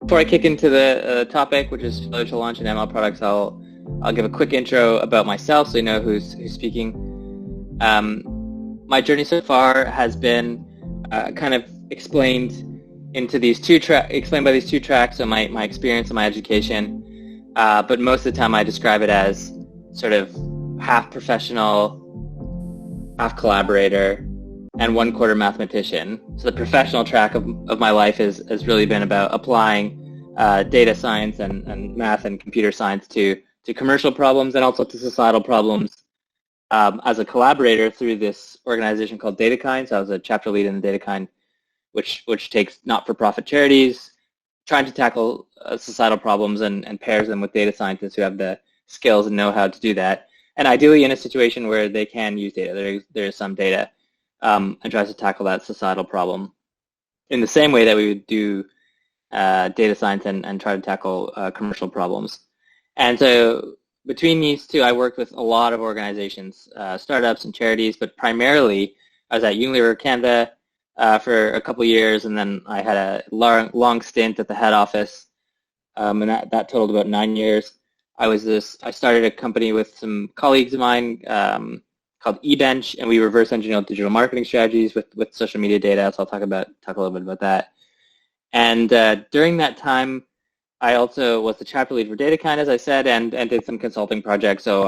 Before I kick into the topic, which is failure to launch an ML products, I'll give a quick intro about myself so you know who's speaking. My journey so far has been kind of explained into these explained by these two tracks, so my experience and my education. But most of the time I describe it as sort of half professional, half collaborator, and 1/4 mathematician. So the professional track of my life has really been about applying data science and math and computer science to commercial problems and also to societal problems as a collaborator through this organization called DataKind. So I was a chapter lead in the DataKind, which takes not-for-profit charities, trying to tackle societal problems and pairs them with data scientists who have the skills and know-how to do that. And ideally in a situation where they can use data, there is some data, and tries to tackle that societal problem in the same way that we would do data science and try to tackle commercial problems. And so between these two, I worked with a lot of organizations, startups and charities, but primarily I was at Unilever Canada for a couple of years, and then I had a long stint at the head office, and that totaled about 9 years. I started a company with some colleagues of mine called eBench, and we reverse engineered digital marketing strategies with social media data. So I'll talk a little bit about that. And during that time, I also was the chapter lead for DataKind, as I said, and did some consulting projects. So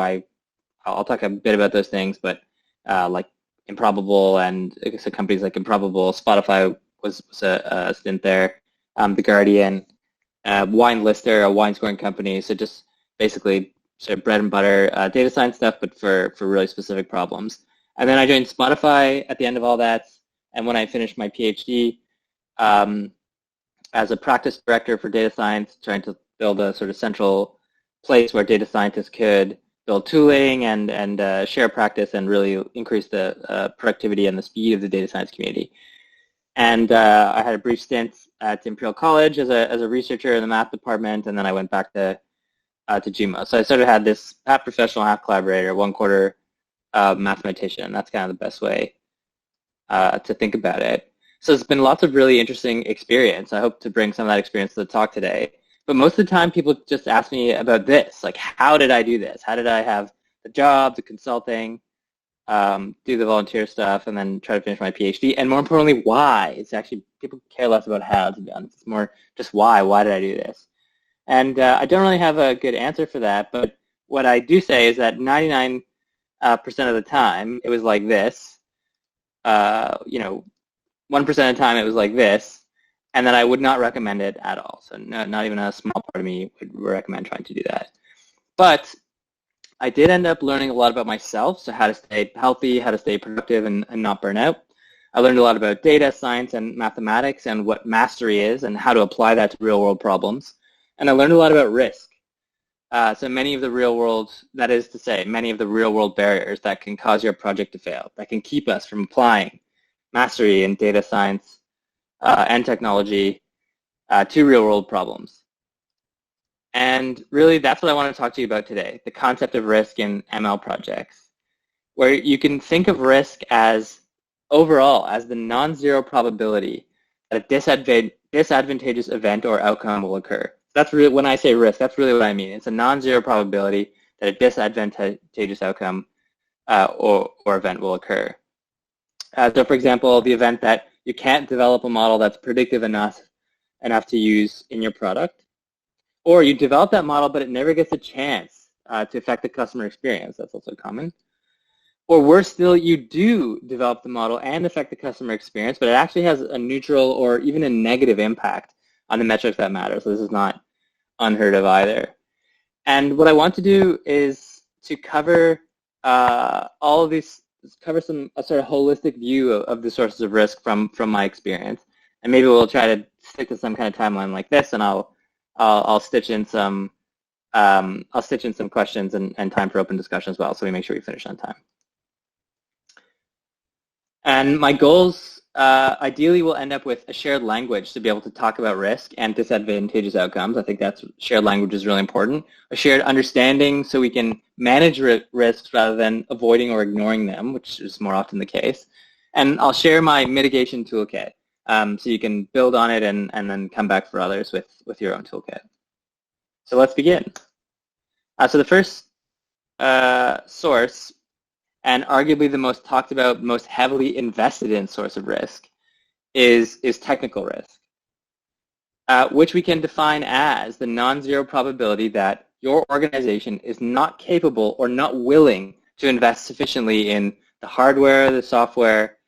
I'll talk a bit about those things, but like Improbable and so companies like Improbable, Spotify was a stint there, The Guardian, Wine Lister, a wine scoring company. So just basically sort of bread and butter data science stuff, but for really specific problems. And then I joined Spotify at the end of all that. And when I finished my PhD, as a practice director for data science, trying to build a sort of central place where data scientists could build tooling and share practice and really increase the productivity and the speed of the data science community. And I had a brief stint at Imperial College as a researcher in the math department, and then I went back to GMO. So I sort of had this half professional, half collaborator, 1/4 mathematician. That's kind of the best way to think about it. So it's been lots of really interesting experience. I hope to bring some of that experience to the talk today. But most of the time, people just ask me about this, like, how did I do this? How did I have the job, the consulting, do the volunteer stuff, and then try to finish my PhD? And more importantly, why? It's actually, people care less about how, to be honest. It's more just why. Why did I do this? And I don't really have a good answer for that, but what I do say is that 99% of the time, it was like this. 1% of the time, it was like this, and then I would not recommend it at all. So not even a small part of me would recommend trying to do that. But I did end up learning a lot about myself, so how to stay healthy, how to stay productive and not burn out. I learned a lot about data science and mathematics and what mastery is and how to apply that to real-world problems. And I learned a lot about risk. So many of the real-world, that is to say, many of the real-world barriers that can cause your project to fail, that can keep us from applying mastery in data science and technology to real-world problems. And really, that's what I want to talk to you about today, the concept of risk in ML projects, where you can think of risk as overall as the non-zero probability that a disadvantageous event or outcome will occur. That's really, when I say risk, that's really what I mean. It's a non-zero probability that a disadvantageous outcome or event will occur. So for example, the event that you can't develop a model that's predictive enough to use in your product, or you develop that model but it never gets a chance to affect the customer experience. That's also common. Or worse still, you do develop the model and affect the customer experience, but it actually has a neutral or even a negative impact on the metrics that matter. So this is not unheard of either. And what I want to do is to cover all of these, cover a sort of holistic view of the sources of risk from my experience. And maybe we'll try to stick to some kind of timeline like this, and I'll stitch in some questions and time for open discussion as well, so we make sure we finish on time. And my goals ideally will end up with a shared language to be able to talk about risk and disadvantageous outcomes. I think that's shared language is really important. A shared understanding so we can manage risks rather than avoiding or ignoring them, which is more often the case. And I'll share my mitigation toolkit. so you can build on it and then come back for others with your own toolkit. So let's begin. So the first source, and arguably the most talked about, most heavily invested in source of risk, is technical risk, which we can define as the non-zero probability that your organization is not capable or not willing to invest sufficiently in the hardware, the software,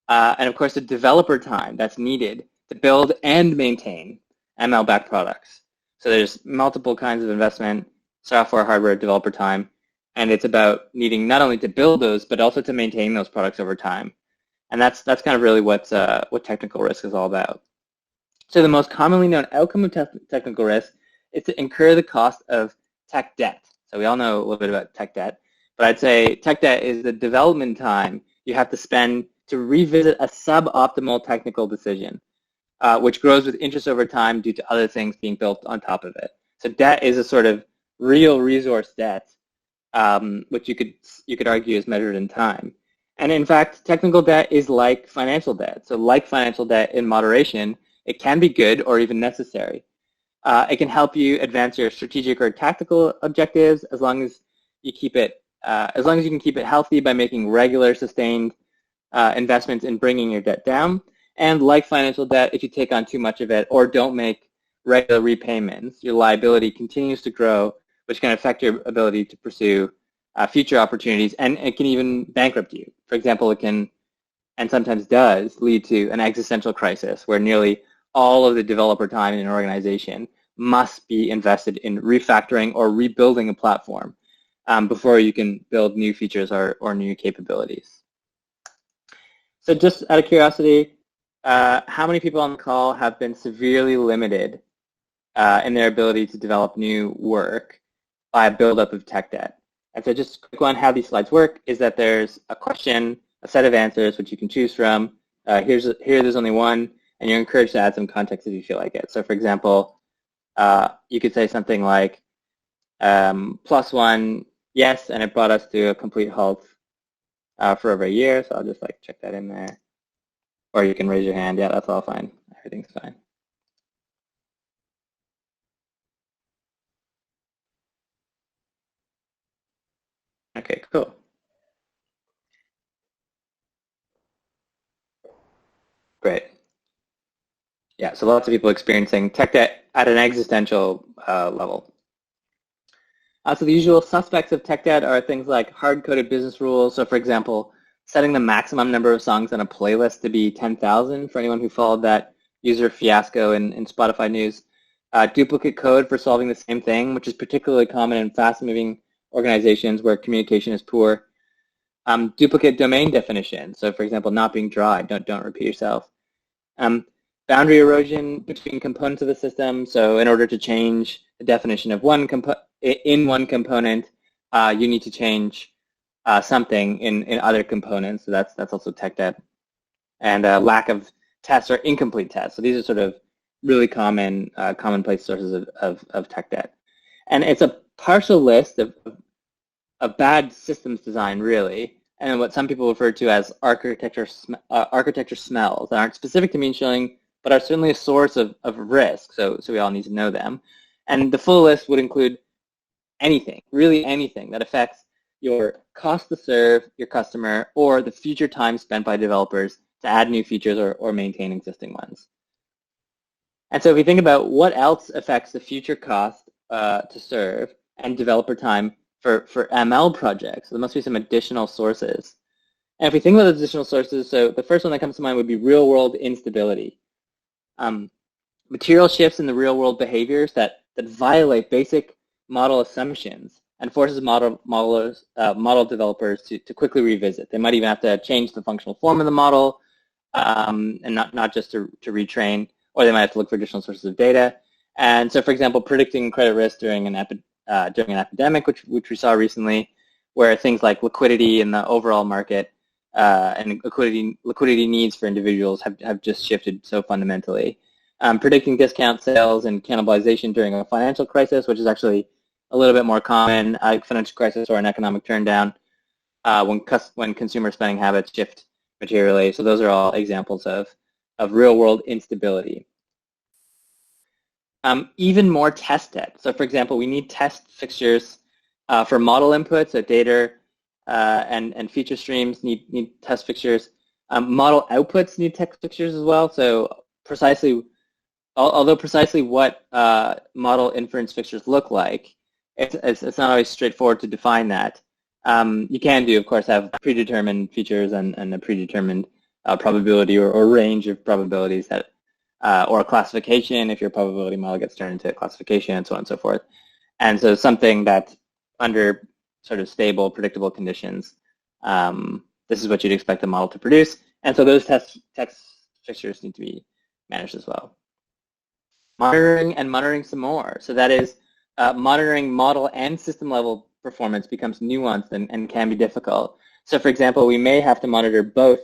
and of course the developer time that's needed to build and maintain ML-backed products. So there's multiple kinds of investment, software, hardware, developer time, and it's about needing not only to build those, but also to maintain those products over time. And that's kind of really what technical risk is all about. So the most commonly known outcome of technical risk is to incur the cost of tech debt. So we all know a little bit about tech debt, but I'd say tech debt is the development time you have to spend to revisit a suboptimal technical decision, which grows with interest over time due to other things being built on top of it. So debt is a sort of real resource debt, which you could argue is measured in time. And in fact, technical debt is like financial debt. So like financial debt in moderation, it can be good or even necessary. It can help you advance your strategic or tactical objectives as long as you keep it, as long as you can keep it healthy by making regular, sustained investments in bringing your debt down. And like financial debt, if you take on too much of it or don't make regular repayments, your liability continues to grow, which can affect your ability to pursue future opportunities, and it can even bankrupt you. For example, it can, and sometimes does, lead to an existential crisis where nearly all of the developer time in an organization must be invested in refactoring or rebuilding a platform before you can build new features or new capabilities. So just out of curiosity, how many people on the call have been severely limited in their ability to develop new work by a buildup of tech debt? And so just a quick one, how these slides work is that there's a question, a set of answers which you can choose from. Here there's only one, and you're encouraged to add some context if you feel like it. So for example, you could say something like, +1, yes, and it brought us to a complete halt for over a year, so I'll just like check that in there. Or you can raise your hand, yeah, that's all fine, everything's fine. Okay, cool. Great. Yeah, so lots of people experiencing tech debt at an existential level. So the usual suspects of tech debt are things like hard-coded business rules. So for example, setting the maximum number of songs on a playlist to be 10,000 for anyone who followed that user fiasco in Spotify news. Duplicate code for solving the same thing, which is particularly common in fast-moving organizations where communication is poor. Duplicate domain definition. So for example, not being dry, don't repeat yourself. Boundary erosion between components of the system. So in order to change the definition of one component, you need to change something in other components. So that's also tech debt. And lack of tests or incomplete tests. So these are sort of really commonplace sources of tech debt. And it's a partial list of bad systems design, really, and what some people refer to as architecture smells that aren't specific to machine learning, but are certainly a source of risk, so we all need to know them. And the full list would include anything, really anything that affects your cost to serve your customer or the future time spent by developers to add new features or maintain existing ones. And so if we think about what else affects the future cost to serve and developer time for ML projects, there must be some additional sources. And if we think about those additional sources, so the first one that comes to mind would be real-world instability. Material shifts in the real-world behaviors that violate basic model assumptions and forces model developers to quickly revisit. They might even have to change the functional form of the model and not just to retrain, or they might have to look for additional sources of data. And so, for example, predicting credit risk during an epidemic, which we saw recently, where things like liquidity in the overall market and liquidity needs for individuals have just shifted so fundamentally. Predicting discount sales and cannibalization during a financial crisis, which is actually a little bit more common, a financial crisis or an economic turndown, when consumer spending habits shift materially. So those are all examples of real-world instability. Even more test debt. So for example, we need test fixtures for model inputs, so data and feature streams need test fixtures. Model outputs need test fixtures as well. So although precisely what model inference fixtures look like, it's not always straightforward to define that. You can do, of course, have predetermined features and a predetermined probability or range of probabilities that, or a classification if your probability model gets turned into a classification and so on and so forth. And so something that under sort of stable, predictable conditions, this is what you'd expect the model to produce. And so those test fixtures need to be managed as well. Monitoring and monitoring some more. So that is monitoring model and system level performance becomes nuanced and can be difficult. So for example, we may have to monitor both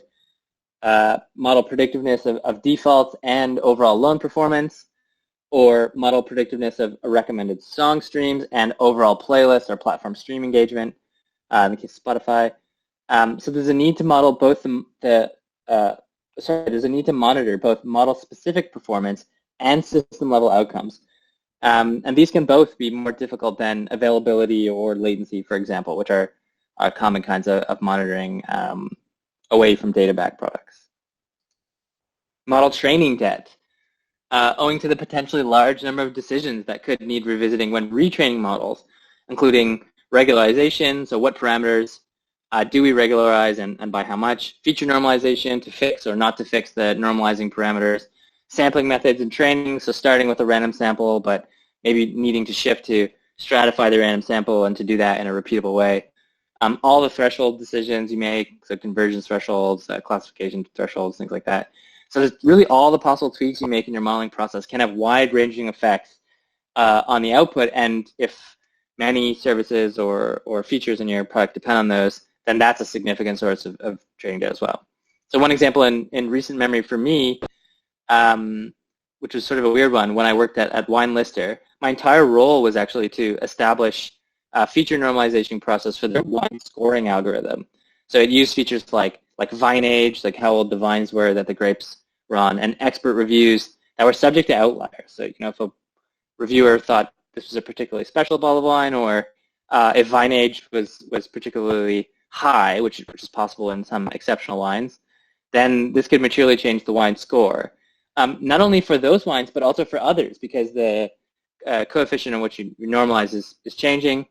model predictiveness of defaults and overall loan performance, or model predictiveness of recommended song streams and overall playlist or platform stream engagement, in the case of Spotify. So there's a need to model both there's a need to monitor both model-specific performance and system-level outcomes. And these can both be more difficult than availability or latency, for example, which are common kinds of monitoring away from data-backed products. Model training debt. Owing to the potentially large number of decisions that could need revisiting when retraining models, including regularization, so what parameters do we regularize and by how much, feature normalization to fix or not to fix the normalizing parameters, sampling methods and training, so starting with a random sample but maybe needing to shift to stratify the random sample and to do that in a repeatable way. All the threshold decisions you make, so convergence thresholds, classification thresholds, things like that. So really all the possible tweaks you make in your modeling process can have wide-ranging effects on the output, and if many services or features in your product depend on those, then that's a significant source of training data as well. So one example in recent memory for me, which was sort of a weird one, when I worked at Wine Lister, my entire role was actually to establish a feature normalization process for their wine scoring algorithm. So it used features like vine age, like how old the vines were that the grapes were on, and expert reviews that were subject to outliers. So if a reviewer thought this was a particularly special bottle of wine, or if vine age was particularly high, which is possible in some exceptional wines, then this could materially change the wine score. Not only for those wines, but also for others, because the coefficient in which you normalize is changing.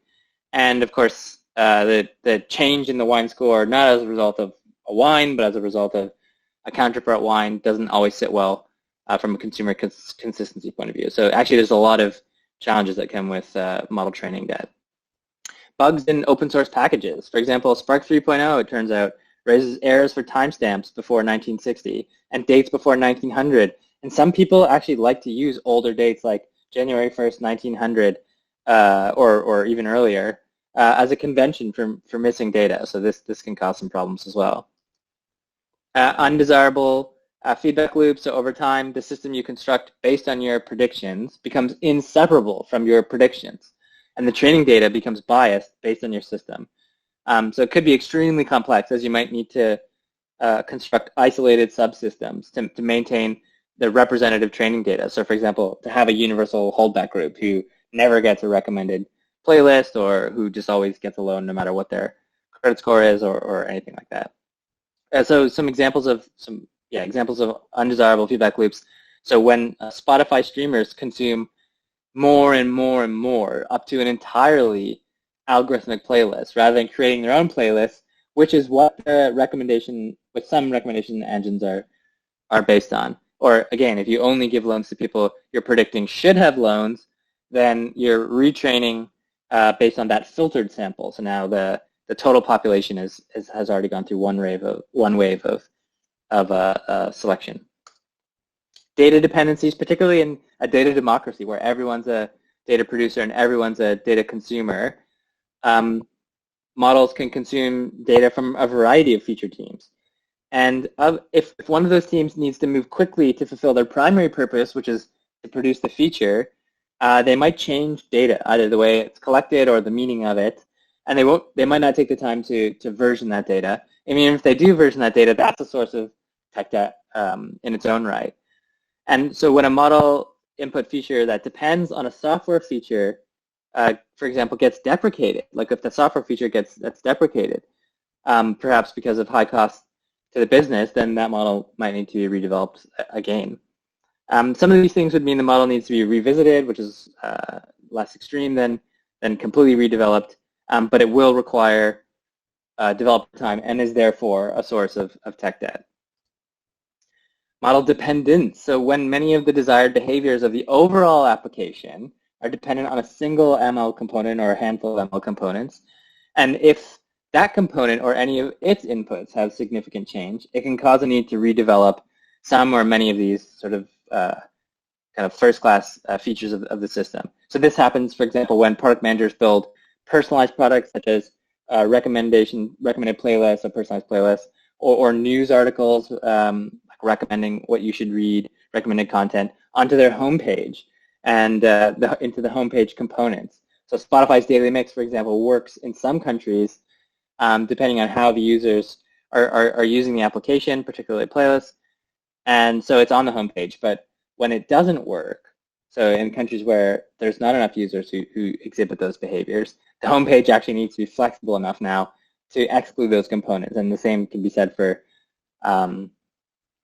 And of course, the change in the wine score, not as a result of a wine, but as a result of a counterpart wine, doesn't always sit well from a consumer consistency point of view. So actually, there's a lot of challenges that come with model training debt. Bugs in open source packages. For example, Spark 3.0, it turns out, raises errors for timestamps before 1960 and dates before 1900. And some people actually like to use older dates like January 1st, 1900, or even earlier, as a convention for missing data. So this can cause some problems as well. Undesirable feedback loops. So over time, the system you construct based on your predictions becomes inseparable from your predictions, and the training data becomes biased based on your system. So it could be extremely complex, as you might need to construct isolated subsystems to maintain the representative training data. So for example, to have a universal holdback group who never gets a recommended playlist, or who just always gets a loan no matter what their credit score is, or anything like that. So some examples of undesirable feedback loops. So when Spotify streamers consume more and more and more, up to an entirely algorithmic playlist, rather than creating their own playlists, which is what some recommendation engines are based on. Or again, if you only give loans to people you're predicting should have loans, then you're retraining based on that filtered sample. So now the total population has already gone through one wave of selection. Data dependencies, particularly in a data democracy where everyone's a data producer and everyone's a data consumer, models can consume data from a variety of feature teams. And if one of those teams needs to move quickly to fulfill their primary purpose, which is to produce the feature, they might change data, either the way it's collected or the meaning of it, and they might not take the time to version that data. I mean, if they do version that data, that's a source of tech debt in its own right. And so when a model input feature that depends on a software feature, for example, gets deprecated, like if the software feature that's deprecated, perhaps because of high cost to the business, then that model might need to be redeveloped again. Some of these things would mean the model needs to be revisited, which is less extreme than completely redeveloped, but it will require development time and is therefore a source of tech debt. Model dependence. So when many of the desired behaviors of the overall application are dependent on a single ML component or a handful of ML components, and if that component or any of its inputs have significant change, it can cause a need to redevelop some or many of these sort of kind of first-class features of the system. So this happens, for example, when product managers build personalized products such as recommended playlists or personalized playlists, or news articles like recommending what you should read, recommended content onto their homepage and into the homepage components. So Spotify's daily mix, for example, works in some countries depending on how the users are using the application, particularly playlists, and so it's on the homepage. But when it doesn't work, so in countries where there's not enough users who exhibit those behaviors, the homepage actually needs to be flexible enough now to exclude those components. And the same can be said for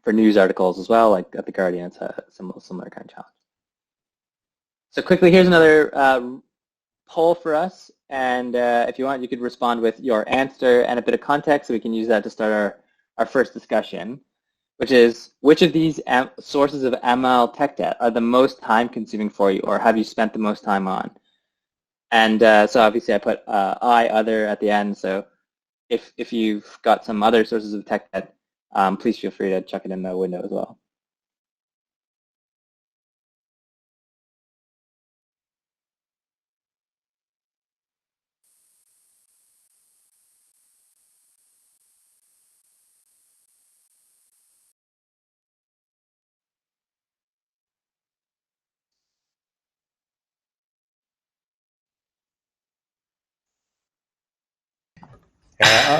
news articles as well, like at The Guardian. It's a similar kind of challenge. So quickly, here's another poll for us. And if you want, you could respond with your answer and a bit of context, so we can use that to start our first discussion, which is, which of these sources of ML tech debt are the most time-consuming for you, or have you spent the most time on? And so obviously I put other at the end, so if you've got some other sources of tech debt, please feel free to chuck it in the window as well.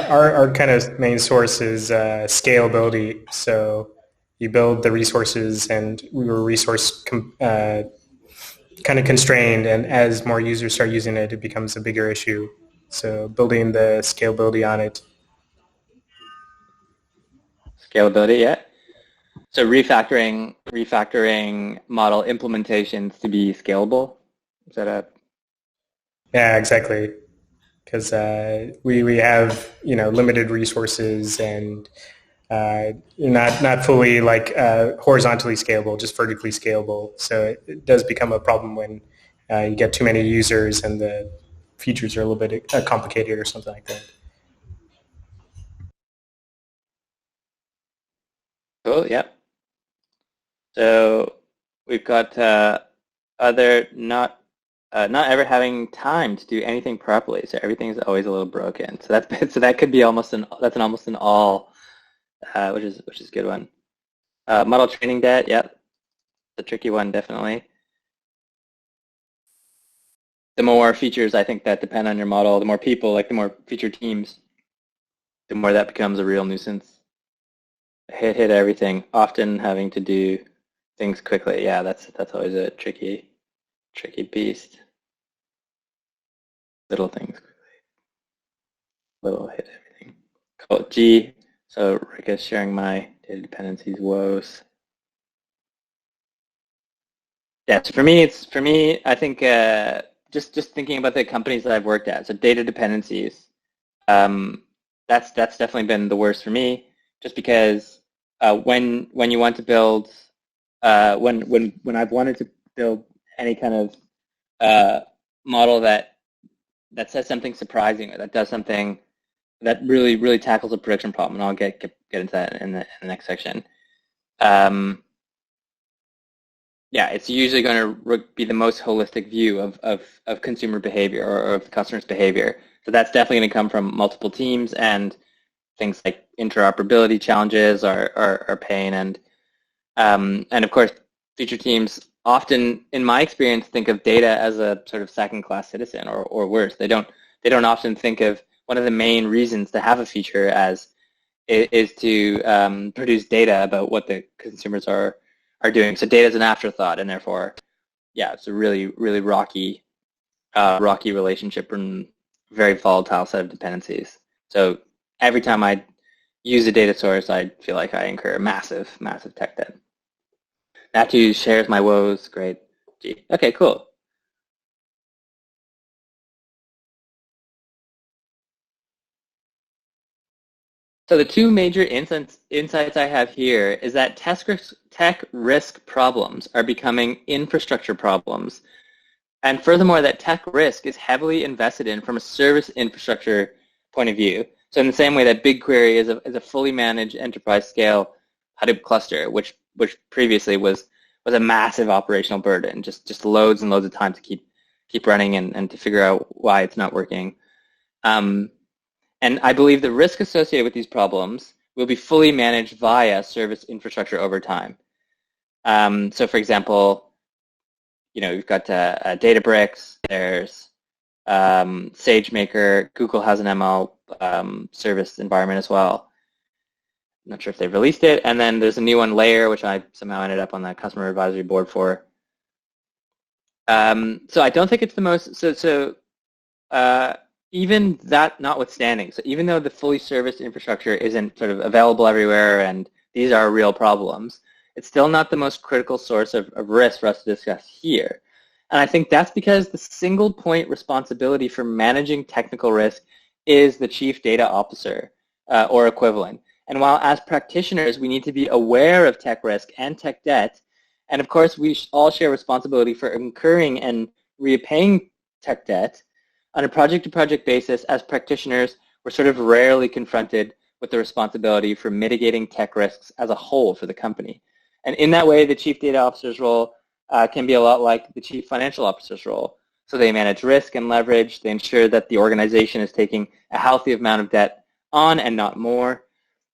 Our kind of main source is scalability. So you build the resources, and we were resource kind of constrained, and as more users start using it, it becomes a bigger issue. So building the scalability on it. Scalability, yeah. So refactoring model implementations to be scalable. Is that a? Yeah, exactly. Because we have limited resources, and not fully like horizontally scalable, just vertically scalable. So it does become a problem when you get too many users and the features are a little bit complicated or something like that. Cool, yep. So we've got other not ever having time to do anything properly. So everything's always a little broken. So that could be almost almost an all, which is a good one. Model training debt, yep, the tricky one definitely. The more features I think that depend on your model, the more people, like the more feature teams, the more that becomes a real nuisance. Hit everything, often having to do things quickly. Yeah, that's always a tricky beast. Little things quickly. Little hit everything. Cool. G. So Rick is sharing my data dependencies woes. Yeah, so for me, I think just thinking about the companies that I've worked at, so data dependencies, that's definitely been the worst for me, just because when you want to build, when I've wanted to build any kind of model that says something surprising, or that does something that really tackles a prediction problem, and I'll get into that in the next section. Yeah, it's usually going to be the most holistic view of consumer behavior, or of the customer's behavior. So that's definitely going to come from multiple teams, and things like interoperability challenges are pain, and of course, feature teams often, in my experience, think of data as a sort of second-class citizen, or worse. They don't often think of one of the main reasons to have a feature as is to produce data about what the consumers are doing. So data is an afterthought, and therefore, yeah, it's a really, really rocky relationship and very volatile set of dependencies. So every time I use a data source, I feel like I incur massive, massive tech debt. Matthew shares my woes. Great. Gee. Okay, cool. So the two major insights I have here is that tech risk problems are becoming infrastructure problems. And furthermore, that tech risk is heavily invested in from a service infrastructure point of view. So in the same way that BigQuery is a fully managed enterprise scale Hadoop cluster, which previously was a massive operational burden, just loads and loads of time to keep running and to figure out why it's not working. And I believe the risk associated with these problems will be fully managed via service infrastructure over time. So for example, you've got Databricks, there's SageMaker, Google has an ML service environment as well. I'm not sure if they've released it. And then there's a new one, Layer, which I somehow ended up on the customer advisory board for. So I don't think it's the most, even that notwithstanding, so even though the fully serviced infrastructure isn't sort of available everywhere and these are real problems, it's still not the most critical source of risk for us to discuss here. And I think that's because the single point responsibility for managing technical risk is the chief data officer or equivalent. And while as practitioners we need to be aware of tech risk and tech debt, and of course we all share responsibility for incurring and repaying tech debt, on a project-to-project basis, as practitioners, we're sort of rarely confronted with the responsibility for mitigating tech risks as a whole for the company. And in that way, the chief data officer's role can be a lot like the chief financial officer's role. So they manage risk and leverage. They ensure that the organization is taking a healthy amount of debt on and not more.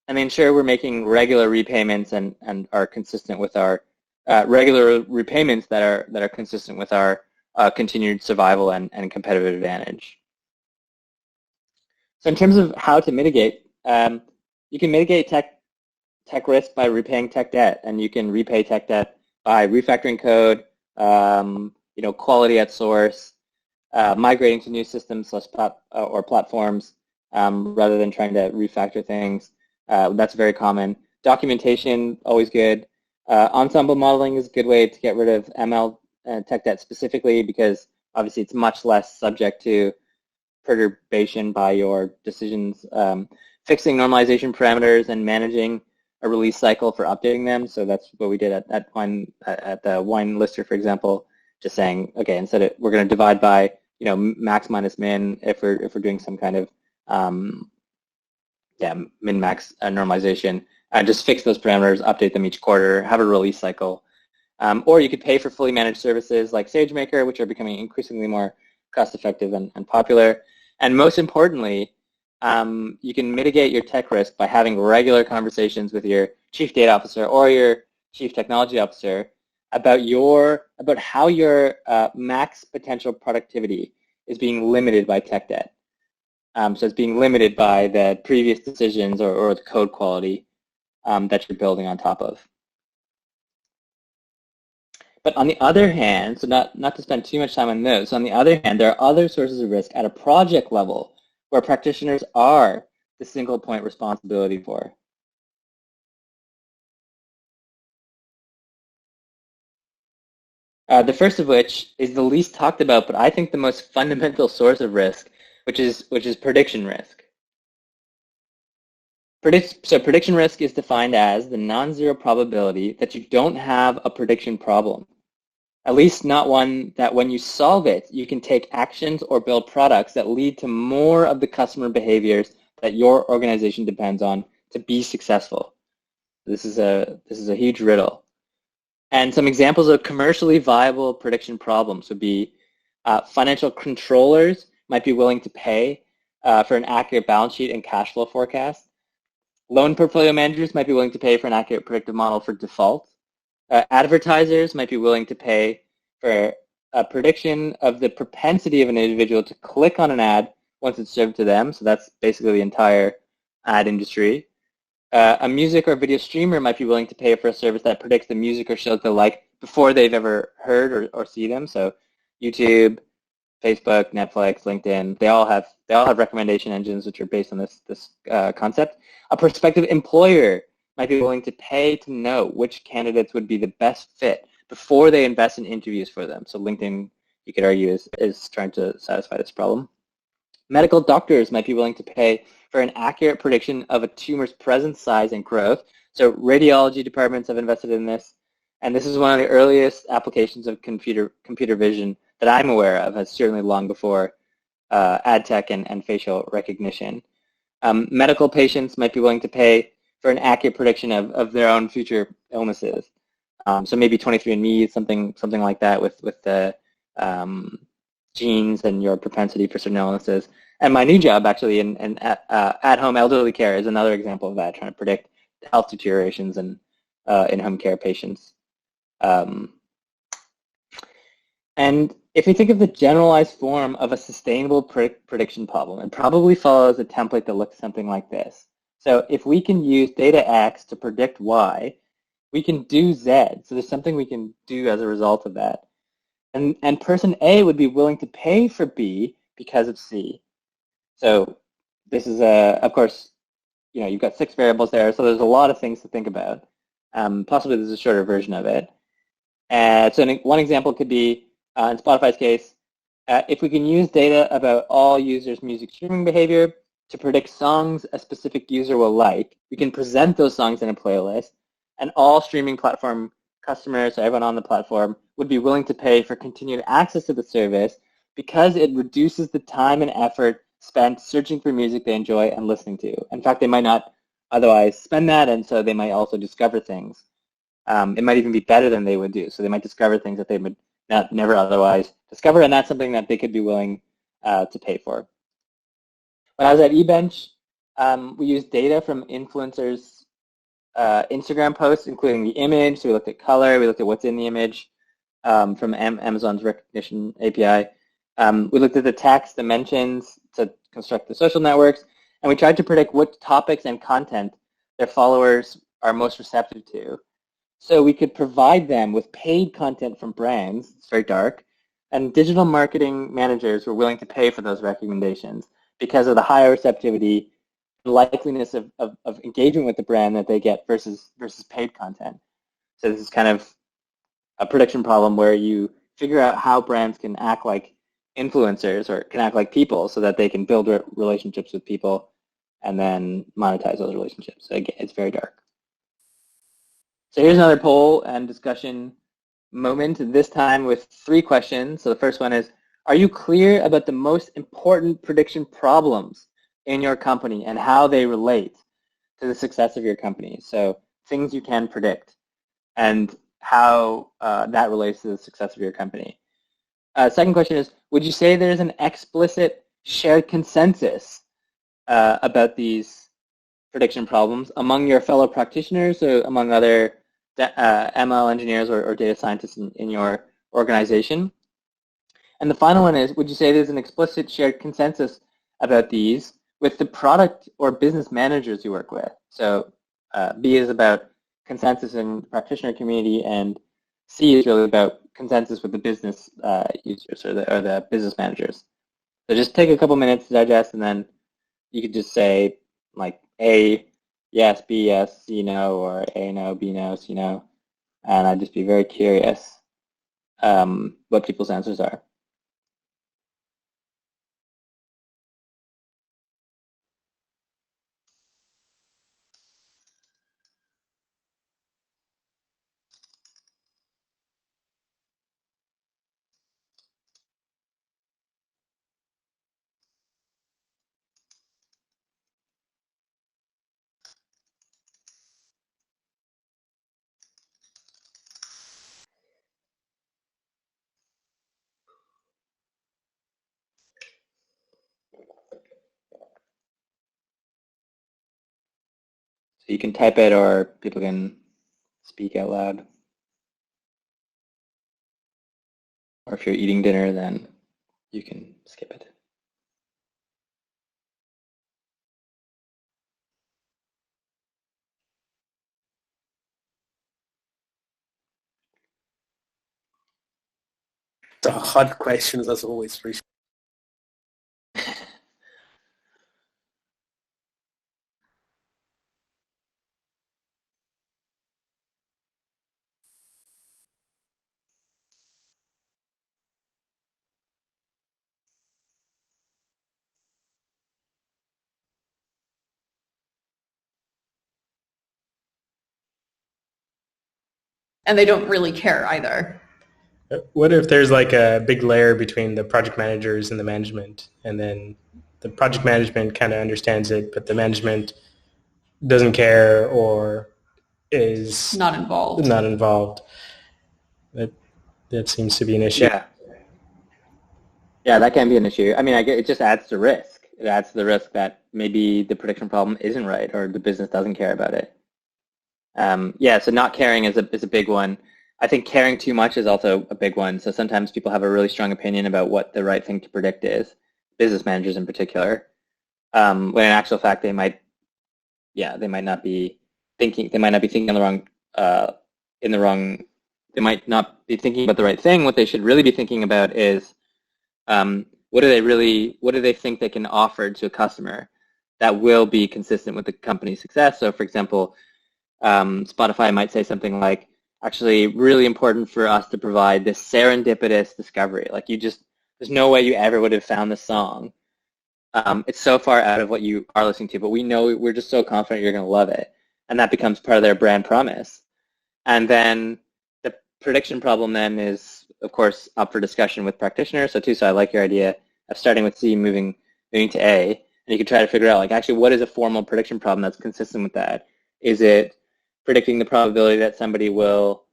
And they ensure we're making regular repayments and are consistent with our regular repayments that are consistent with our continued survival and competitive advantage. So in terms of how to mitigate, you can mitigate tech risk by repaying tech debt, and you can repay tech debt by refactoring code, quality at source, migrating to new systems or platforms rather than trying to refactor things. That's very common. Documentation, always good. Ensemble modeling is a good way to get rid of ML tech debt specifically because obviously it's much less subject to perturbation by your decisions. Fixing normalization parameters and managing a release cycle for updating them. So that's what we did at the wine lister, for example, just saying, okay, instead of, we're going to divide by max minus min if we're doing some kind of min max normalization. Just fix those parameters, update them each quarter, have a release cycle. Or you could pay for fully managed services like SageMaker, which are becoming increasingly more cost-effective and popular. And most importantly, you can mitigate your tech risk by having regular conversations with your chief data officer or your chief technology officer about how your max potential productivity is being limited by tech debt. So it's being limited by the previous decisions or the code quality that you're building on top of. But on the other hand, so not to spend too much time on those, so on the other hand, there are other sources of risk at a project level where practitioners are the single point responsibility for. The first of which is the least talked about, but I think the most fundamental source of risk, which is prediction risk. So prediction risk is defined as the non-zero probability that you don't have a prediction problem. At least not one that when you solve it, you can take actions or build products that lead to more of the customer behaviors that your organization depends on to be successful. This is a huge riddle. And some examples of commercially viable prediction problems would be financial controllers might be willing to pay for an accurate balance sheet and cash flow forecast. Loan portfolio managers might be willing to pay for an accurate predictive model for default. Advertisers might be willing to pay for a prediction of the propensity of an individual to click on an ad once it's served to them. So that's basically the entire ad industry. A music or video streamer might be willing to pay for a service that predicts the music or shows they like before they've ever heard or see them. So YouTube, Facebook, Netflix, LinkedIn, they all have recommendation engines which are based on this concept. A prospective employer might be willing to pay to know which candidates would be the best fit before they invest in interviews for them. So LinkedIn, you could argue, is trying to satisfy this problem. Medical doctors might be willing to pay for an accurate prediction of a tumor's presence, size, and growth. So radiology departments have invested in this, and this is one of the earliest applications of computer vision that I'm aware of, as certainly long before ad tech and facial recognition. Medical patients might be willing to pay for an accurate prediction of their own future illnesses. So maybe 23andMe, something like that with the genes and your propensity for certain illnesses. And my new job, actually, in at-home elderly care is another example of that, trying to predict health deteriorations in home care patients. And if we think of the generalized form of a sustainable prediction problem, it probably follows a template that looks something like this. So if we can use data X to predict Y, we can do Z. So there's something we can do as a result of that. And person A would be willing to pay for B because of C. So this is, of course, you've got 6 variables there, so there's a lot of things to think about. Possibly there's a shorter version of it. So one example could be, in Spotify's case, if we can use data about all users' music streaming behavior to predict songs a specific user will like, we can present those songs in a playlist, and all streaming platform customers, so everyone on the platform, would be willing to pay for continued access to the service because it reduces the time and effort spent searching for music they enjoy and listening to. In fact, they might not otherwise spend that, and so they might also discover things. It might even be better than they would do. So they might discover things that they would never otherwise discover, and that's something that they could be willing to pay for. When I was at eBench, we used data from influencers' Instagram posts, including the image. So we looked at color, we looked at what's in the image from Amazon's recognition API. We looked at the text, the mentions to construct the social networks, and we tried to predict what topics and content their followers are most receptive to. So we could provide them with paid content from brands, it's very dark, and digital marketing managers were willing to pay for those recommendations because of the higher receptivity and likeliness of engagement with the brand that they get versus paid content. So this is kind of a prediction problem where you figure out how brands can act like influencers or can act like people so that they can build relationships with people and then monetize those relationships. So again, it's very dark. So here's another poll and discussion moment, this time with 3 questions. So the first one is, are you clear about the most important prediction problems in your company and how they relate to the success of your company? So things you can predict and how that relates to the success of your company. Second question is, would you say there's an explicit shared consensus about these prediction problems among your fellow practitioners or among other ML engineers or data scientists in your organization? And the final one is, would you say there's an explicit shared consensus about these with the product or business managers you work with? So B is about consensus in the practitioner community, and C is really about consensus with the business users or the business managers. So just take a couple minutes to digest, and then you could just say like A, yes, B, yes, C, no, or A, no, B, no, C, no. And I'd just be very curious what people's answers are. So you can type it or people can speak out loud. Or if you're eating dinner, then you can skip it. The hard questions as always, Rishi. And they don't really care either. What if there's like a big layer between the project managers and the management, and then the project management kind of understands it, but the management doesn't care or is Not involved. Not involved. That seems to be an issue. Yeah, that can be an issue. I mean, it just adds to risk. It adds to the risk that maybe the prediction problem isn't right or the business doesn't care about it. So not caring is a big one. I think caring too much is also a big one. So sometimes people have a really strong opinion about what the right thing to predict is, business managers in particular, when in actual fact they might not be thinking on the wrong, they might not be thinking about the right thing. What they should really be thinking about is what do they think they can offer to a customer that will be consistent with the company's success. So for example, Spotify might say something like, actually really important for us to provide this serendipitous discovery. Like there's no way you ever would have found this song. It's so far out of what you are listening to, but we're just so confident you're going to love it. And that becomes part of their brand promise. And then the prediction problem then is, of course, up for discussion with practitioners. So I like your idea of starting with C, moving to A, and you can try to figure out, like, actually, what is a formal prediction problem that's consistent with that? Is it predicting the probability that somebody will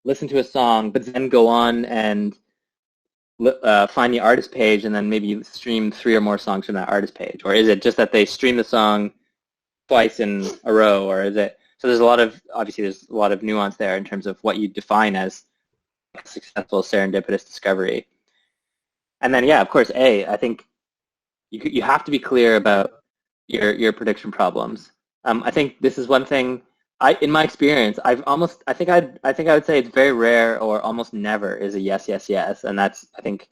listen to a song, but then go on and find the artist page and then maybe stream 3 or more songs from that artist page? Or is it just that they stream the song twice in a row? Or is it, so there's a lot of nuance there in terms of what you define as a successful serendipitous discovery. And then, of course, A, I think you have to be clear about your prediction problems. I think this is one thing, in my experience, I think I would say it's very rare or almost never is a yes, yes, yes. And that's, I think,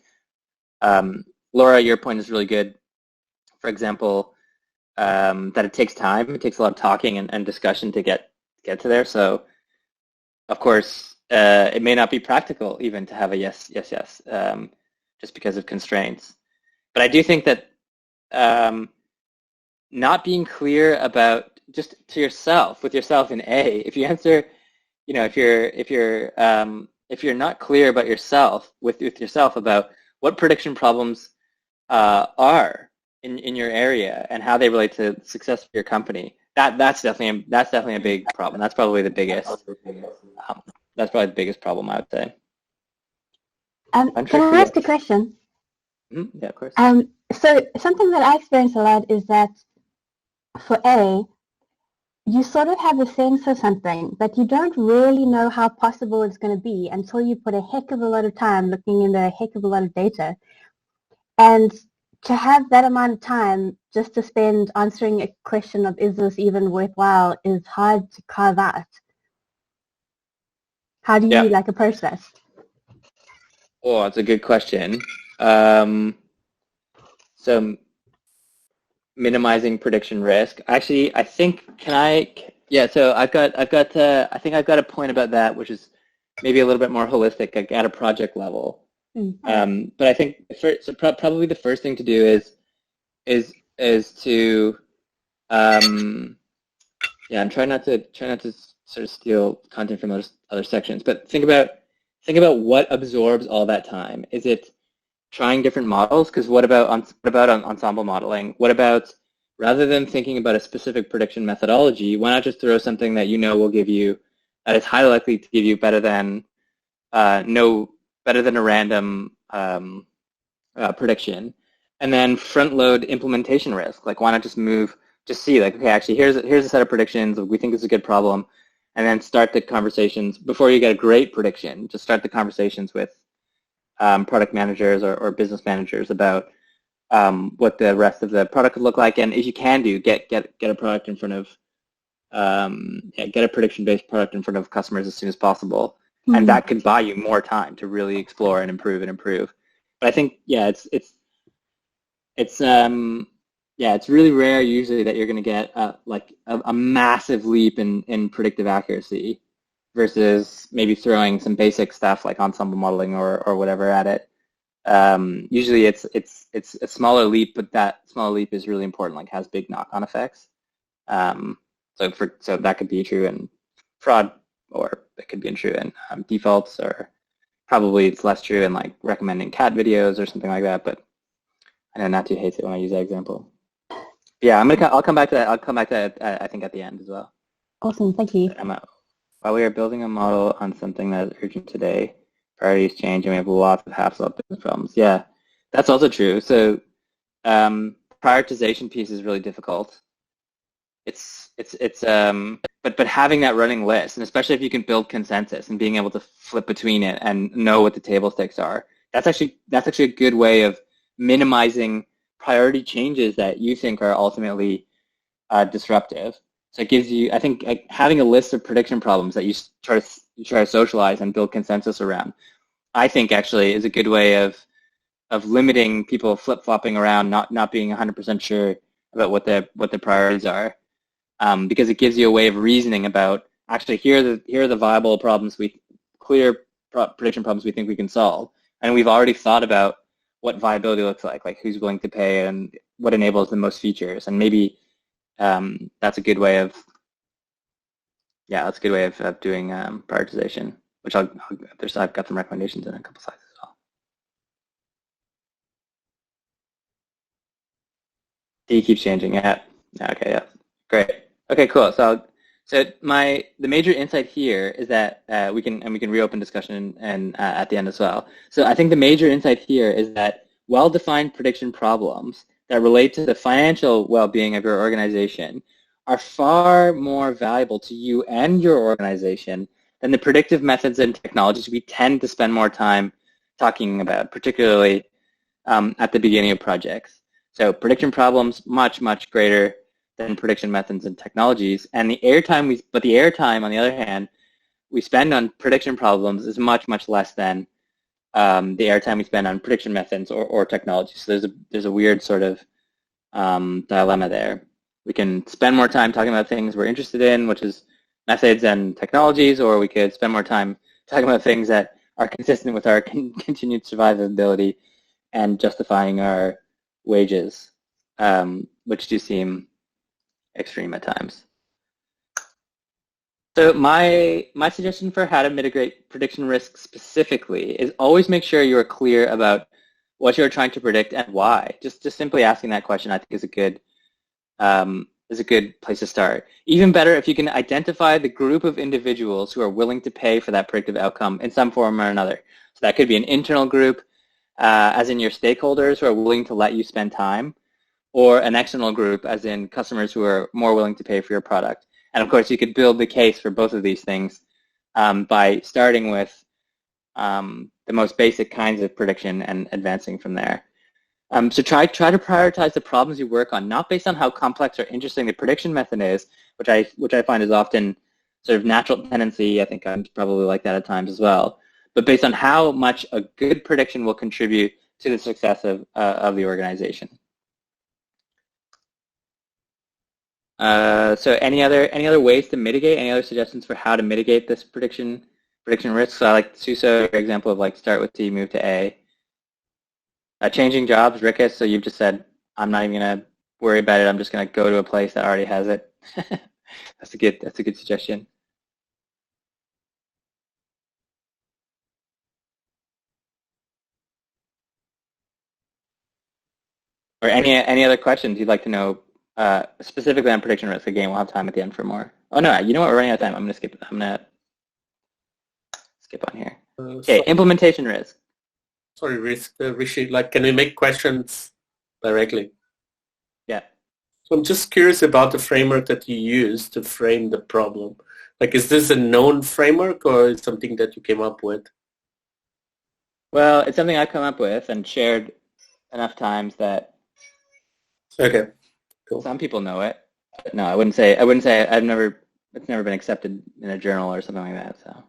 Laura, your point is really good. For example, that it takes time. It takes a lot of talking and discussion to get to there. So, of course, it may not be practical even to have a yes, yes, yes, just because of constraints. But I do think that not being clear about just to yourself, with yourself in A, if you answer, if you're not clear about yourself, with yourself about what prediction problems are in your area and how they relate to success of your company, that's definitely a big problem. That's probably the biggest. That's probably the biggest problem, I would say. Can I ask a question? Mm-hmm. Yeah, of course. So something that I experience a lot is that for A, you sort of have a sense of something, but you don't really know how possible it's going to be until you put a heck of a lot of time looking into a heck of a lot of data. And to have that amount of time just to spend answering a question of is this even worthwhile is hard to carve out. How do you approach that? Oh, that's a good question. So minimizing prediction risk. Actually, I think so I think I've got a point about that, which is maybe a little bit more holistic, like at a project level. Mm-hmm. But I think probably the first thing to do is to I'm trying not to sort of steal content from other sections, but think about what absorbs all that time. Is it trying different models? Because what about ensemble modeling? What about, rather than thinking about a specific prediction methodology, why not just throw something that will give you, that is highly likely to give you better than a random prediction, and then front load implementation risk? Like, why not just see, like, okay, actually here's a set of predictions, we think it's a good problem, and then start the conversations before you get a great prediction. Just start the conversations with product managers or business managers about what the rest of the product could look like, and if you can get a product in front of get a prediction-based product in front of customers as soon as possible. and that can buy you more time to really explore and improve and improve. But I think, yeah, it's really rare usually that you're going to get a massive leap in predictive accuracy versus maybe throwing some basic stuff like ensemble modeling or whatever at it. Usually it's a smaller leap, but that smaller leap is really important, like has big knock-on effects. So that could be true in fraud, or it could be true in defaults, or probably it's less true in like recommending cat videos or something like that. But I know Natu hates it when I use that example. Yeah, I'll come back to that. I'll come back to that, I think, at the end as well. Awesome, thank you. While we are building a model on something that is urgent today, priorities change and we have lots of half-solved business problems. Yeah, that's also true. So prioritization piece is really difficult. But having that running list, and especially if you can build consensus and being able to flip between it and know what the table stakes are, that's actually a good way of minimizing priority changes that you think are ultimately disruptive. So it gives you, I think, having a list of prediction problems that you try to socialize and build consensus around, I think actually is a good way of limiting people flip-flopping around, not being 100% sure about what the priorities are, because it gives you a way of reasoning about actually here are the viable problems, prediction problems we think we can solve, and we've already thought about what viability looks like who's willing to pay and what enables the most features, and maybe that's a good way of doing prioritization, which I've got some recommendations in a couple slides as well. D keeps changing. Yeah. Okay. Yeah. Great. Okay. Cool. So the major insight here is that we can reopen discussion and at the end as well. So I think the major insight here is that well-defined prediction problems that relate to the financial well-being of your organization are far more valuable to you and your organization than the predictive methods and technologies we tend to spend more time talking about, particularly at the beginning of projects. So prediction problems, much, much greater than prediction methods and technologies. And the airtime, on the other hand, we spend on prediction problems is much, much less than the airtime we spend on prediction methods or technology. So there's a weird sort of dilemma there. We can spend more time talking about things we're interested in, which is methods and technologies, or we could spend more time talking about things that are consistent with our continued survivability and justifying our wages, which do seem extreme at times. So my suggestion for how to mitigate prediction risk specifically is always make sure you are clear about what you're trying to predict and why. Just simply asking that question, I think, is a good place to start. Even better if you can identify the group of individuals who are willing to pay for that predictive outcome in some form or another. So that could be an internal group, as in your stakeholders who are willing to let you spend time, or an external group, as in customers who are more willing to pay for your product. And of course, you could build the case for both of these things by starting with the most basic kinds of prediction and advancing from there. So try to prioritize the problems you work on, not based on how complex or interesting the prediction method is, which I find is often sort of natural tendency. I think I'm probably like that at times as well, but based on how much a good prediction will contribute to the success of the organization. So any other ways to mitigate? Any other suggestions for how to mitigate this prediction risk? So I like Suso, your example of like start with T, move to A. Changing jobs, Rickis. So you've just said I'm not even gonna worry about it. I'm just gonna go to a place that already has it. That's a good suggestion. Or any other questions you'd like to know specifically on prediction risk? Again, we'll have time at the end for more. Oh no, you know what? We're running out of time. I'm gonna skip on here. Okay, implementation risk. Sorry, Rishi, can we make questions directly? Yeah. So I'm just curious about the framework that you use to frame the problem. Is this a known framework or is something that you came up with? Well, it's something I've come up with and shared enough times that okay, cool. Some people know it. But no, I wouldn't say it's never been accepted in a journal or something like that. So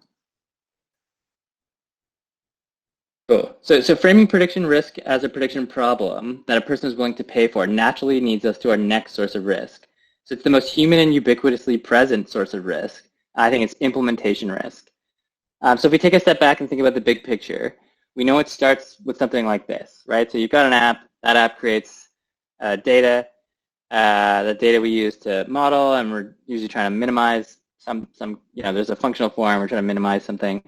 Cool. So framing prediction risk as a prediction problem that a person is willing to pay for naturally leads us to our next source of risk. So it's the most human and ubiquitously present source of risk. I think it's implementation risk. So if we take a step back and think about the big picture, we know it starts with something like this, right? So you've got an app. That app creates data. The data we use to model, and we're usually trying to minimize some. There's a functional form. We're trying to minimize something,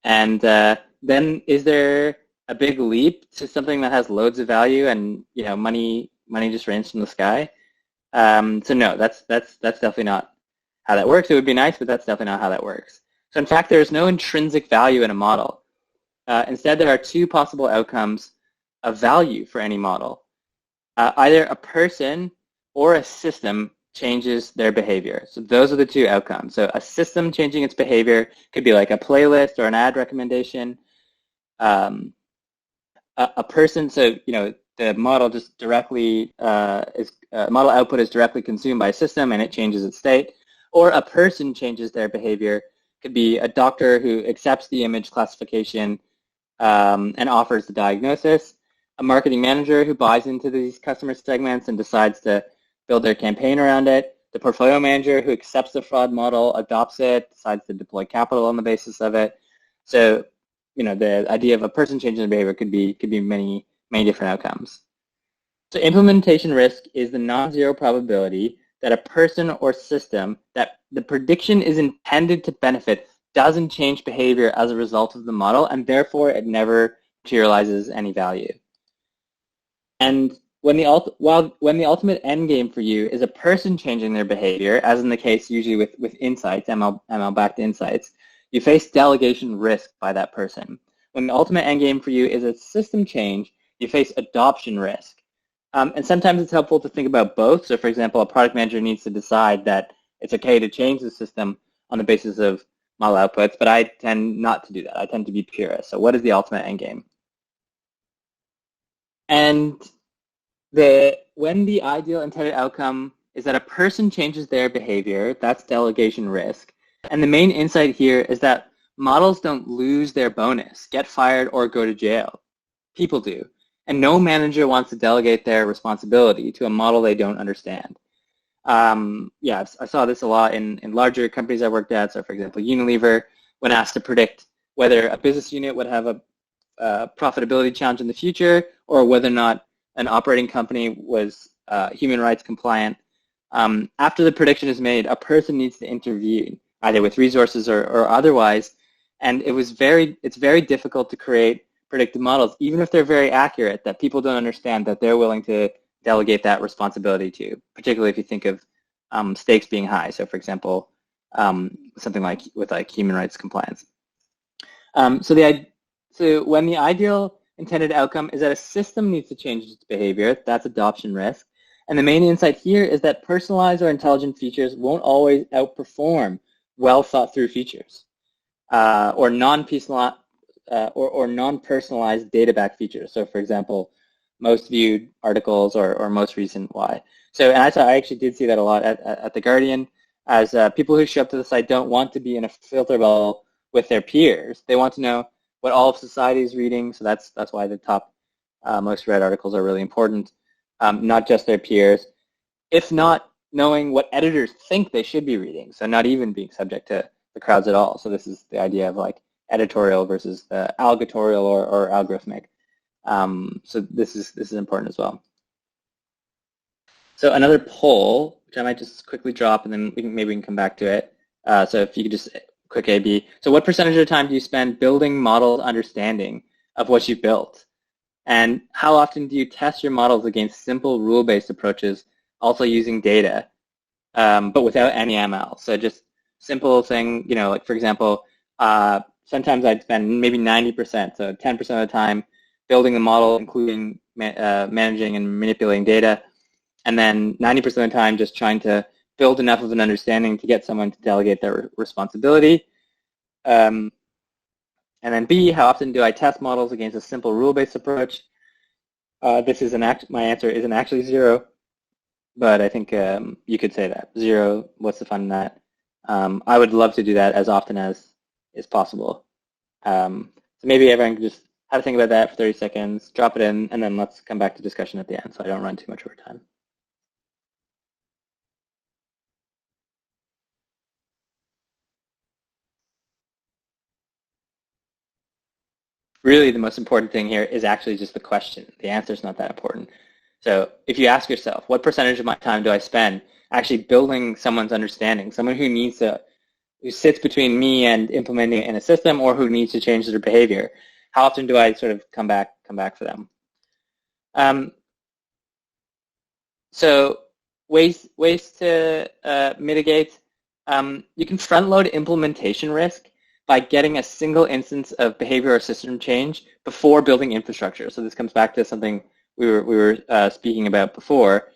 and then is there a big leap to something that has loads of value and money just rains from the sky? So no, that's definitely not how that works. It would be nice, but that's definitely not how that works. So in fact, there's no intrinsic value in a model. Instead, there are two possible outcomes of value for any model. Either a person or a system changes their behavior. So those are the two outcomes. So a system changing its behavior could be like a playlist or an ad recommendation. A person, so the model just directly model output is directly consumed by a system and it changes its state. Or a person changes their behavior. Could be a doctor who accepts the image classification and offers the diagnosis. A marketing manager who buys into these customer segments and decides to build their campaign around it. The portfolio manager who accepts the fraud model, adopts it, decides to deploy capital on the basis of it. So, the idea of a person changing their behavior could be many different outcomes. So implementation risk is the non-zero probability that a person or system that the prediction is intended to benefit doesn't change behavior as a result of the model, and therefore it never materializes any value. And when the ultimate end game for you is a person changing their behavior, as in the case usually with insights, ML-backed insights, you face delegation risk by that person. When the ultimate end game for you is a system change, you face adoption risk. And sometimes it's helpful to think about both. So for example, a product manager needs to decide that it's okay to change the system on the basis of model outputs, but I tend not to do that. I tend to be purist. So what is the ultimate end game? And when the ideal intended outcome is that a person changes their behavior, that's delegation risk. And the main insight here is that models don't lose their bonus, get fired, or go to jail. People do. And no manager wants to delegate their responsibility to a model they don't understand. I saw this a lot in larger companies I worked at. So for example, Unilever, when asked to predict whether a business unit would have a profitability challenge in the future or whether or not an operating company was human rights compliant, after the prediction is made, a person needs to intervene, either with resources or otherwise. And it's very difficult to create predictive models, even if they're very accurate, that people don't understand that they're willing to delegate that responsibility to, particularly if you think of stakes being high. So for example, something like with human rights compliance. So when the ideal intended outcome is that a system needs to change its behavior, that's adoption risk. And the main insight here is that personalized or intelligent features won't always outperform well thought through features or non-personalized data-backed features. So for example, most viewed articles or most recent why. So, and I actually did see that a lot at The Guardian, as people who show up to the site don't want to be in a filter bubble with their peers. They want to know what all of society is reading, so that's why the top most read articles are really important, not just their peers, if not knowing what editors think they should be reading, so not even being subject to the crowds at all. So this is the idea of like editorial versus algatorial or algorithmic. So this is important as well. So another poll, which I might just quickly drop, and then maybe we can come back to it. So if you could just quick A/B. So what percentage of the time do you spend building model understanding of what you built? And how often do you test your models against simple rule-based approaches, also using data, but without any ML? So just simple thing, like for example, sometimes I'd spend maybe 90%, so 10% of the time building the model, including managing and manipulating data, and then 90% of the time just trying to build enough of an understanding to get someone to delegate their responsibility. And then B, how often do I test models against a simple rule-based approach? My answer isn't actually 0, but I think you could say that. 0, what's the fun in that? I would love to do that as often as is possible. So maybe everyone can just have a think about that for 30 seconds, drop it in, and then let's come back to discussion at the end so I don't run too much over time. Really, the most important thing here is actually just the question. The answer is not that important. So if you ask yourself, what percentage of my time do I spend actually building someone's understanding, someone who sits between me and implementing it in a system, or who needs to change their behavior? How often do I sort of come back for them? So ways to mitigate. You can front load implementation risk by getting a single instance of behavior or system change before building infrastructure. So this comes back to something we were speaking about before.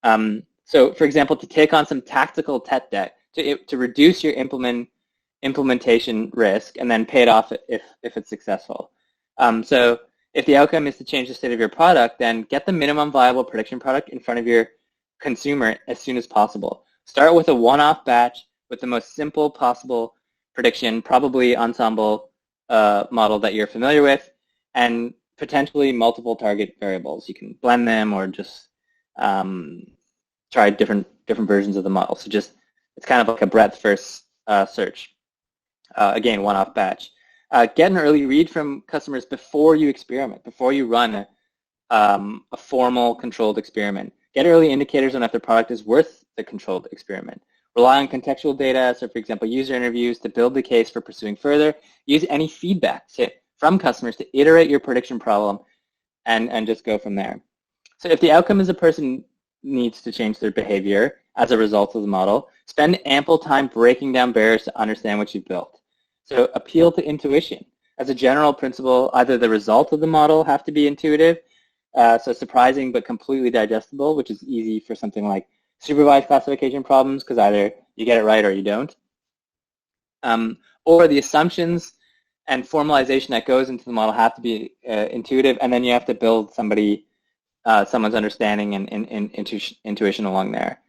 So for example, to take on some tactical tech debt to reduce your implementation risk and then pay it off if it's successful. So if the outcome is to change the state of your product, then get the minimum viable prediction product in front of your consumer as soon as possible. Start with a one-off batch with the most simple possible prediction, probably ensemble model that you're familiar with, and potentially multiple target variables. You can blend them or just try different versions of the model. So just it's kind of like a breadth first search. Again, one-off batch. Get an early read from customers before you experiment, before you run a formal controlled experiment. Get early indicators on if the product is worth the controlled experiment. Rely on contextual data, so for example, user interviews to build the case for pursuing further. Use any feedback from customers to iterate your prediction problem and just go from there. So if the outcome is a person needs to change their behavior as a result of the model, spend ample time breaking down barriers to understand what you've built. So appeal to intuition. As a general principle, either the result of the model have to be intuitive, so surprising but completely digestible, which is easy for something like supervised classification problems because either you get it right or you don't. Or the assumptions and formalization that goes into the model have to be intuitive, and then you have to build someone's understanding and intuition along there.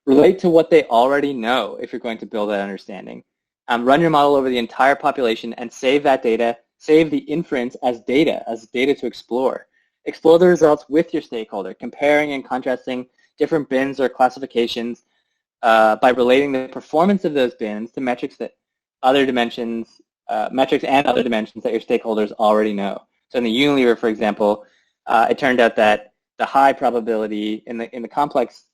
Relate to what they already know if you're going to build that understanding. Run your model over the entire population and save that data, save the inference as data to explore. Explore the results with your stakeholder, comparing and contrasting different bins or classifications by relating the performance of those bins to metrics and other dimensions that your stakeholders already know. So in the Unilever, for example, it turned out that the high probability in the complex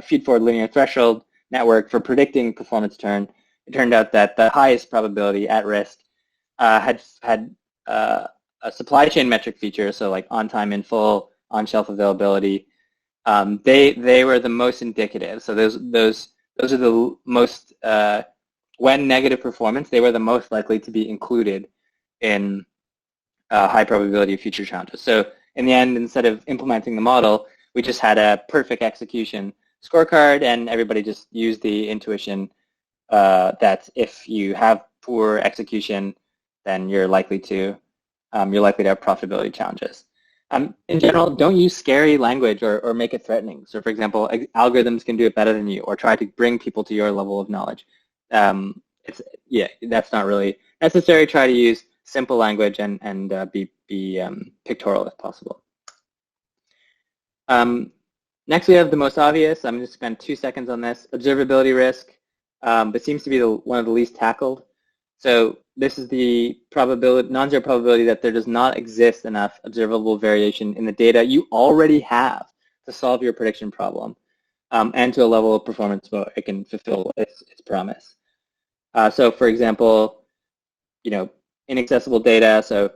feed-forward linear threshold network for predicting performance turn, it turned out that the highest probability at risk had a supply chain metric feature, so like on time in full, on shelf availability. They were the most indicative. So those are the most when negative performance, they were the most likely to be included in high probability of future challenges. So in the end, instead of implementing the model, we just had a perfect execution scorecard, and everybody just used the intuition that if you have poor execution, then you're likely to have profitability challenges. In general, don't use scary language or make it threatening. So for example, algorithms can do it better than you, or try to bring people to your level of knowledge. That's not really necessary. Try to use simple language and be pictorial if possible. Next, we have the most obvious. I'm going to spend 2 seconds on this. Observability risk, but seems to be one of the least tackled. So this is the non-zero probability that there does not exist enough observable variation in the data you already have to solve your prediction problem, and to a level of performance where it can fulfill its promise. So for example, inaccessible data. So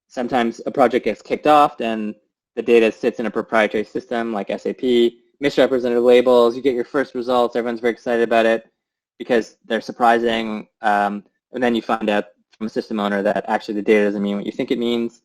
sometimes a project gets kicked off and the data sits in a proprietary system like SAP, misrepresented labels, you get your first results, everyone's very excited about it because they're surprising, and then you find out from a system owner that actually the data doesn't mean what you think it means.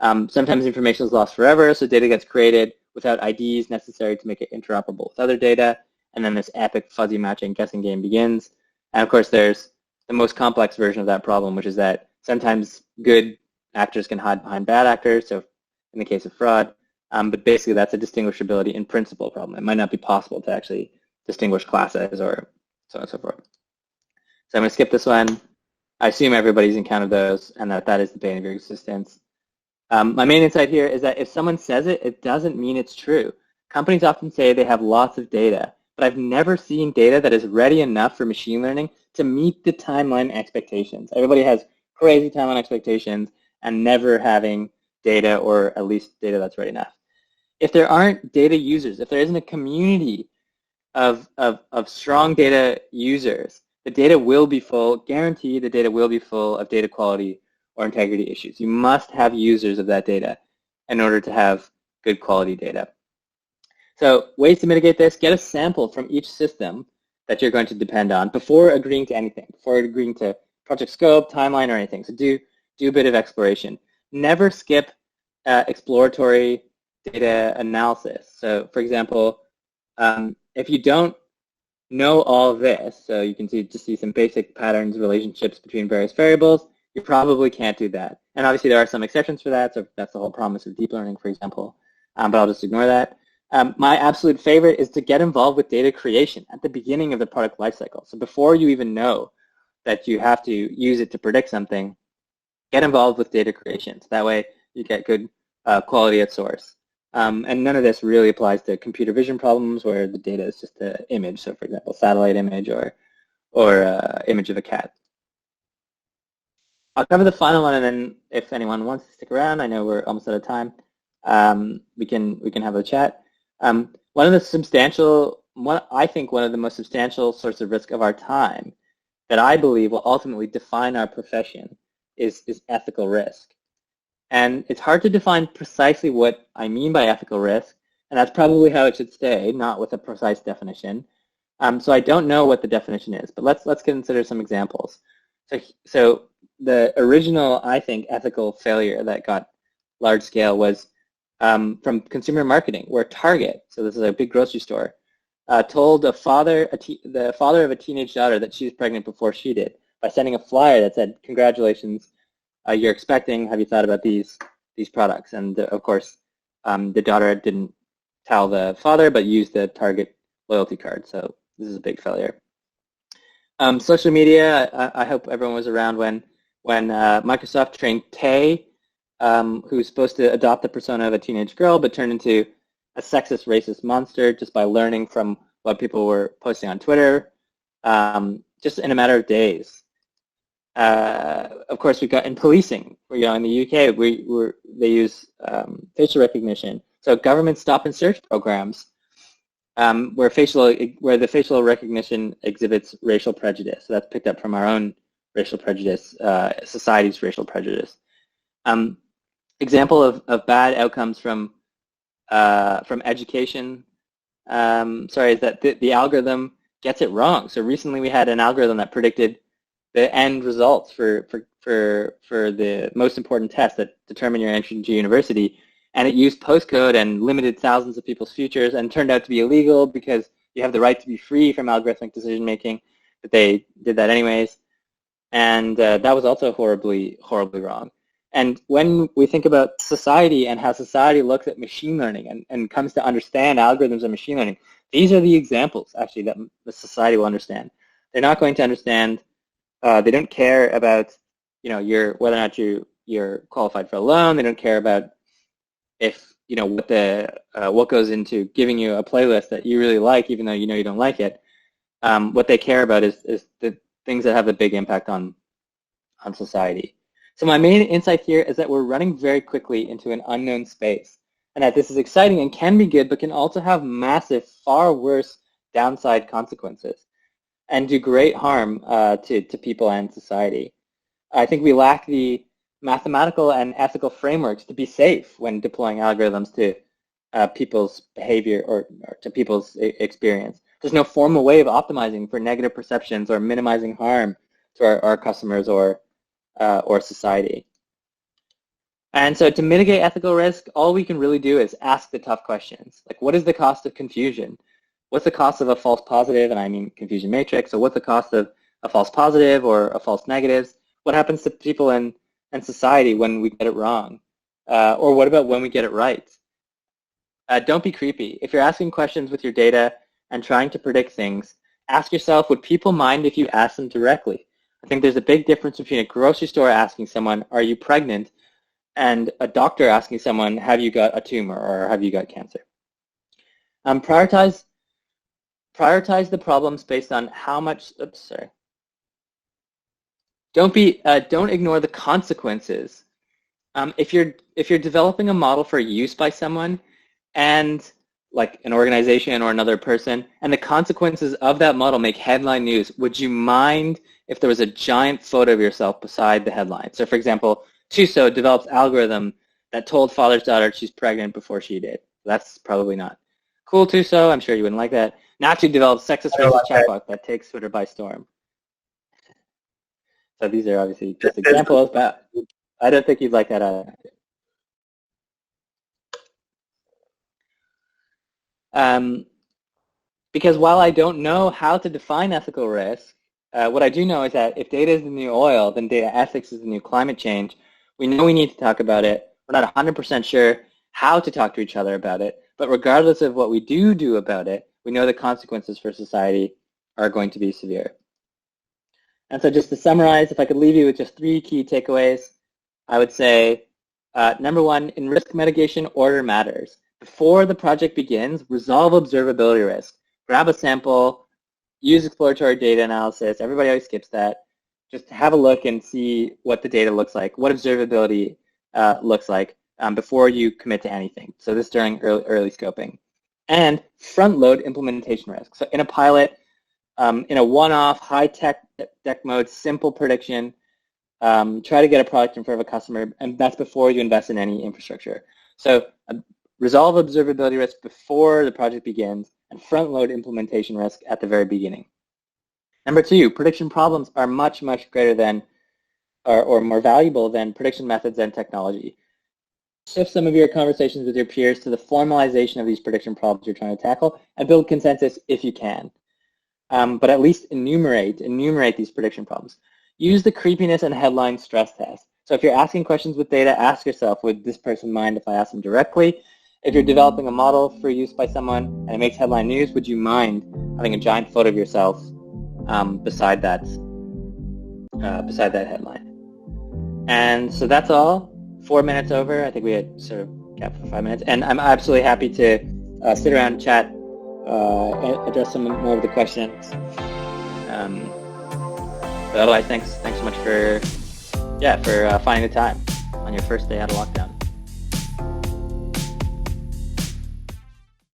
Sometimes information is lost forever, so data gets created without IDs necessary to make it interoperable with other data, and then this epic fuzzy matching guessing game begins. And of course there's the most complex version of that problem, which is that sometimes good actors can hide behind bad actors, so in the case of fraud, but basically that's a distinguishability in principle problem. It might not be possible to actually distinguish classes or so on and so forth. So I'm going to skip this one. I assume everybody's encountered those, and that is the bane of your existence. My main insight here is that if someone says it, it doesn't mean it's true. Companies often say they have lots of data, but I've never seen data that is ready enough for machine learning to meet the timeline expectations. Everybody has crazy timeline expectations and never having data, or at least data that's ready enough. If there aren't data users, if there isn't a community of strong data users, the data will be full, guaranteed the data will be full of data quality or integrity issues. You must have users of that data in order to have good quality data. So ways to mitigate this: get a sample from each system that you're going to depend on before agreeing to anything, before agreeing to project scope, timeline, or anything. So do a bit of exploration. Never skip exploratory data analysis. So for example, if you don't know all of this, so you can just see some basic patterns, relationships between various variables, you probably can't do that. And obviously there are some exceptions for that, so that's the whole promise of deep learning, for example, but I'll just ignore that. My absolute favorite is to get involved with data creation at the beginning of the product lifecycle. So before you even know that you have to use it to predict something, get involved with data creation. So that way you get good quality at source. And none of this really applies to computer vision problems where the data is just an image. So for example, satellite image or image of a cat. I'll cover the final one, and then if anyone wants to stick around, I know we're almost out of time, we can have a chat. One of the most substantial source of risk of our time that I believe will ultimately define our profession is ethical risk. And it's hard to define precisely what I mean by ethical risk, and that's probably how it should stay, not with a precise definition. So I don't know what the definition is, but let's consider some examples. So the original, I think, ethical failure that got large scale was from consumer marketing, where Target, so this is a big grocery store, told the father of a teenage daughter that she was pregnant before she did by sending a flyer that said, "Congratulations, you're expecting. Have you thought about these products?" And of course, the daughter didn't tell the father, but used the Target loyalty card. So this is a big failure. Social media. I hope everyone was around when Microsoft trained Tay, who's supposed to adopt the persona of a teenage girl, but turned into a sexist, racist monster just by learning from what people were posting on Twitter, just in a matter of days. Of course, we've got in policing. In the UK, they use facial recognition. So government stop and search programs where the facial recognition exhibits racial prejudice. So that's picked up from our own racial prejudice, society's racial prejudice. Example of bad outcomes from education. Is that the algorithm gets it wrong. So recently we had an algorithm that predicted the end results for the most important tests that determine your entry into university, and it used postcode and limited thousands of people's futures, and turned out to be illegal because you have the right to be free from algorithmic decision making, but they did that anyways, and that was also horribly wrong. And when we think about society and how society looks at machine learning and comes to understand algorithms and machine learning, these are the examples actually that the society will understand. They're not going to understand. They don't care about, whether or not you're qualified for a loan. They don't care about if what goes into giving you a playlist that you really like, even though you don't like it. What they care about is the things that have a big impact on society. So my main insight here is that we're running very quickly into an unknown space, and that this is exciting and can be good, but can also have massive, far worse downside consequences and do great harm to people and society. I think we lack the mathematical and ethical frameworks to be safe when deploying algorithms to people's behavior or to people's experience. There's no formal way of optimizing for negative perceptions or minimizing harm to our customers or society. And so to mitigate ethical risk, all we can really do is ask the tough questions. Like, what is the cost of confusion? What's the cost of a false positive? And I mean confusion matrix. So what's the cost of a false positive or a false negatives? What happens to people and society when we get it wrong? Or what about when we get it right? Don't be creepy. If you're asking questions with your data and trying to predict things, ask yourself, would people mind if you ask them directly? I think there's a big difference between a grocery store asking someone, are you pregnant, and a doctor asking someone, have you got a tumor or have you got cancer? Prioritize the problems based on how much, Don't ignore the consequences. If you're developing a model for use by someone and like an organization or another person, and the consequences of that model make headline news, would you mind if there was a giant photo of yourself beside the headline? So for example, Tuso develops algorithm that told father's daughter she's pregnant before she did. That's probably not cool, Tuso. I'm sure you wouldn't like that. Natu develops sexist racist chatbot that takes Twitter by storm. So these are obviously just examples, but I don't think you'd like that either. Because while I don't know how to define ethical risk, what I do know is that if data is the new oil, then data ethics is the new climate change. We know we need to talk about it. We're not 100% sure how to talk to each other about it, but regardless of what we do about it, we know the consequences for society are going to be severe. And so just to summarize, if I could leave you with just 3 key takeaways, I would say, number 1, in risk mitigation, order matters. Before the project begins, resolve observability risk. Grab a sample, use exploratory data analysis. Everybody always skips that. Just have a look and see what the data looks like, what observability looks like before you commit to anything. So this during early scoping. And front load implementation risk. So in a pilot, in a one-off, high-tech deck mode, simple prediction, try to get a product in front of a customer, and that's before you invest in any infrastructure. So resolve observability risk before the project begins, and front-load implementation risk at the very beginning. Number 2, prediction problems are much, much greater than, or more valuable than prediction methods and technology. Shift some of your conversations with your peers to the formalization of these prediction problems you're trying to tackle, and build consensus if you can. But at least enumerate these prediction problems. Use the creepiness and headline stress test. So if you're asking questions with data, ask yourself, would this person mind if I ask them directly? If you're developing a model for use by someone and it makes headline news, would you mind having a giant photo of yourself beside that headline? And so that's all. 4 minutes over. I think we had sort of capped for 5 minutes. And I'm absolutely happy to sit around and chat, address some more of the questions. But otherwise, thanks so much for finding the time on your first day out of lockdown.